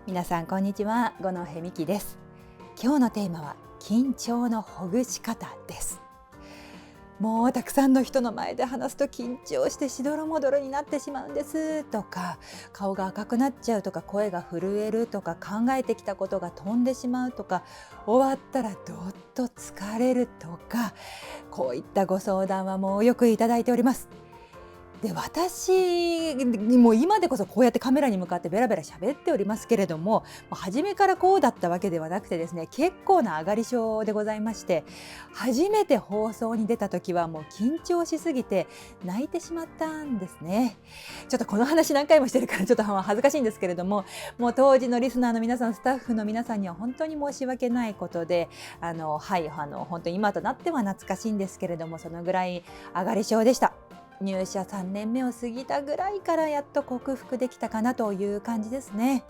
皆さんこんにちは、五戸美希です。今日のテーマは緊張のほぐし方です。もうたくさんの人の前で話すと緊張してしどろもどろになってしまうんですとか、顔が赤くなっちゃうとか、声が震えるとか、考えてきたことが飛んでしまうとか、終わったらどっと疲れるとか、こういったご相談はもうよくいただいております。で、私にも今でこそこうやってカメラに向かってベラベラ喋っておりますけれども、初めからこうだったわけではなくてですね、結構な上がり症でございまして、初めて放送に出た時はもう緊張しすぎて泣いてしまったんですね。ちょっとこの話何回もしてるからちょっと恥ずかしいんですけれども、もう当時のリスナーの皆さん、スタッフの皆さんには本当に申し訳ないことで、本当に今となっては懐かしいんですけれども、そのぐらい上がり症でした。入社3年目を過ぎたぐらいからやっと克服できたかなという感じですね。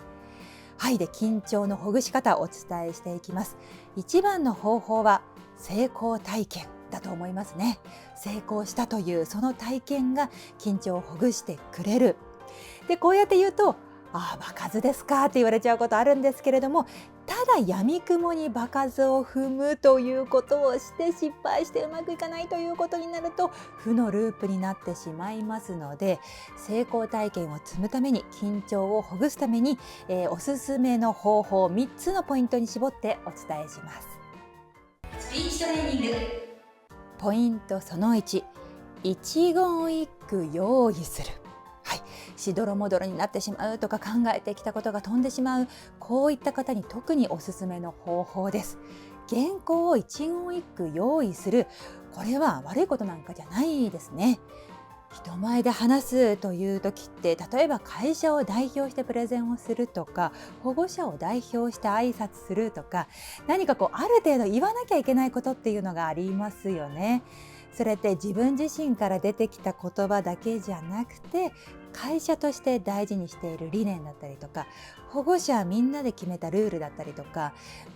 はい、で緊張のほぐし方をお伝えしていきます。一番の方法は成功体験だと思いますね。成功したというその体験が緊張をほぐしてくれる。でこうやって言うと、場数ですかって言われちゃうことあるんですけれども、ただ闇雲に場数を踏むということをして失敗してうまくいかないということになると負のループになってしまいますので、成功体験を積むために、緊張をほぐすために、おすすめの方法3つのポイントに絞ってお伝えします。スピーチトレーニング。ポイントその1、一言一句用意する。しどろもどろになってしまうとか、考えてきたことが飛んでしまう、こういった方に特におすすめの方法です。原稿を一言一句用意する。これは悪いことなんかじゃないですね。人前で話すという時って、例えば会社を代表してプレゼンをするとか、保護者を代表して挨拶するとか、何かある程度言わなきゃいけないことっていうのがありますよね。それって自分自身から出てきた言葉だけじゃなくて、会社として大事にしている理念だったりとか、保護者みんなで決めたルールだったりとか、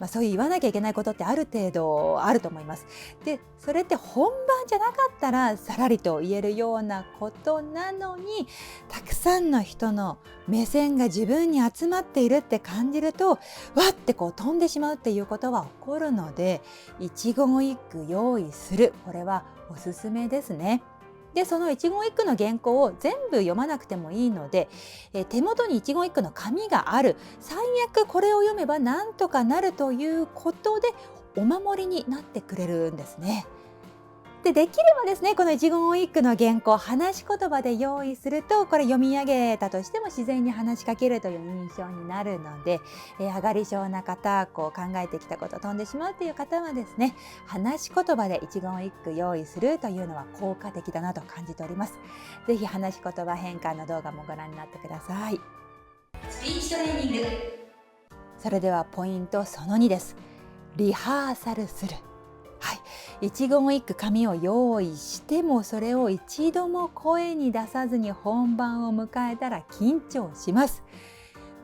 そういう言わなきゃいけないことってある程度あると思います。で、それって本番じゃなかったらさらりと言えるようなことなのに、たくさんの人の目線が自分に集まっているって感じると、わって飛んでしまうっていうことは起こるので、一言一句用意する。これはおすすめですね。でその一言一句の原稿を全部読まなくてもいいので、手元に一言一句の紙がある。最悪これを読めばなんとかなるということでお守りになってくれるんですね。できればですね、この一言一句の原稿、話し言葉で用意すると、これ読み上げたとしても自然に話しかけるという印象になるので、上がり症な方、考えてきたこと飛んでしまうという方はですね、話し言葉で一言一句用意するというのは効果的だなと感じております。ぜひ話し言葉変換の動画もご覧になってください。スピーチトレーニング。それではポイントその2です。リハーサルする。一言一句紙を用意しても、それを一度も声に出さずに本番を迎えたら緊張します。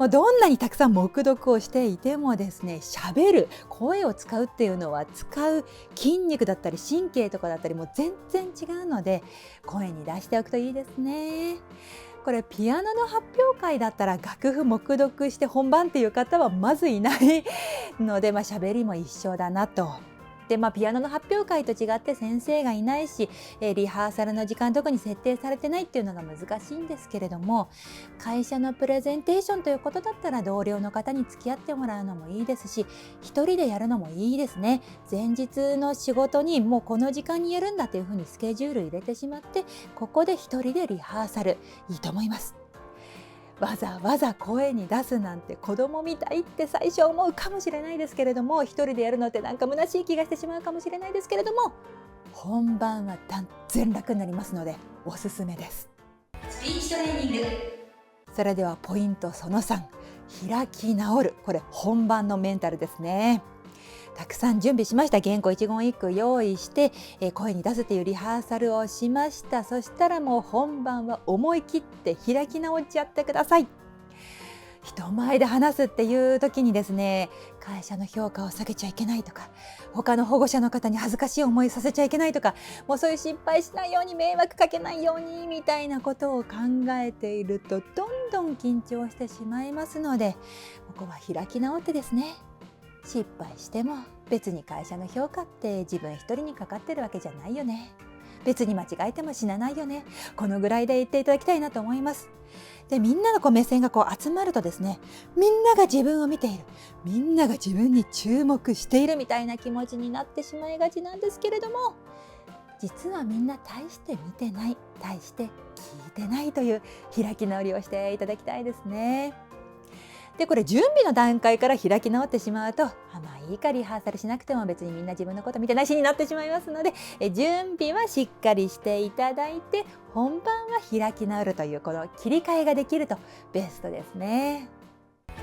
どんなにたくさん黙読をしていてもですね、喋る、声を使うっていうのは使う筋肉だったり神経とかだったりも全然違うので、声に出しておくといいですね。これピアノの発表会だったら楽譜黙読して本番っていう方はまずいないので、喋りも一緒だなと。でピアノの発表会と違って先生がいないし、リハーサルの時間特に設定されてないっていうのが難しいんですけれども、会社のプレゼンテーションということだったら同僚の方に付き合ってもらうのもいいですし、一人でやるのもいいですね。前日の仕事にもうこの時間にやるんだというふうにスケジュール入れてしまって、ここで一人でリハーサル、いいと思います。わざわざ声に出すなんて子供みたいって最初思うかもしれないですけれども、一人でやるのってなんか虚しい気がしてしまうかもしれないですけれども、本番は断然楽になりますのでおすすめです。スピーチトレーニング。それではポイントその3、開き直る。これ本番のメンタルですね。たくさん準備しました。原稿一言一句用意して、声に出すというリハーサルをしました。そしたらもう本番は思い切って開き直っちゃってください。人前で話すっていう時にですね、会社の評価を下げちゃいけないとか、他の保護者の方に恥ずかしい思いさせちゃいけないとか、もうそういう失敗しないように、迷惑かけないようにみたいなことを考えていると、どんどん緊張してしまいますので、ここは開き直ってですね、失敗しても別に会社の評価って自分一人にかかってるわけじゃないよね。別に間違えても死なないよね。このぐらいで言っていただきたいなと思います。で、みんなの目線が集まるとですね、みんなが自分を見ている、みんなが自分に注目しているみたいな気持ちになってしまいがちなんですけれども、実はみんな大して見てない、大して聞いてないという開き直りをしていただきたいですね。で、これ準備の段階から開き直ってしまうと、まあいいか、リハーサルしなくても別にみんな自分のこと見てないしになってしまいますので、準備はしっかりしていただいて、本番は開き直るというこの切り替えができるとベストですね。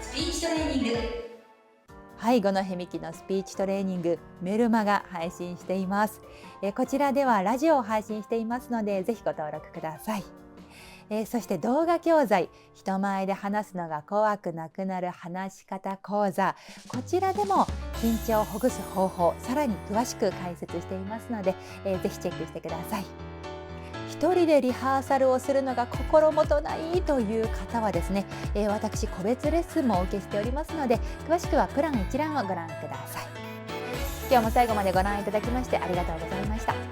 スピーチトレーニング。はい、五戸美希のスピーチトレーニング、メルマガ配信しています。こちらではラジオを配信していますので、ぜひご登録ください。そして動画教材、人前で話すのが怖くなくなる話し方講座、こちらでも緊張をほぐす方法、さらに詳しく解説していますので、ぜひチェックしてください。一人でリハーサルをするのが心もとないという方はですね、私個別レッスンもお受けしておりますので、詳しくはプラン一覧をご覧ください。今日も最後までご覧いただきましてありがとうございました。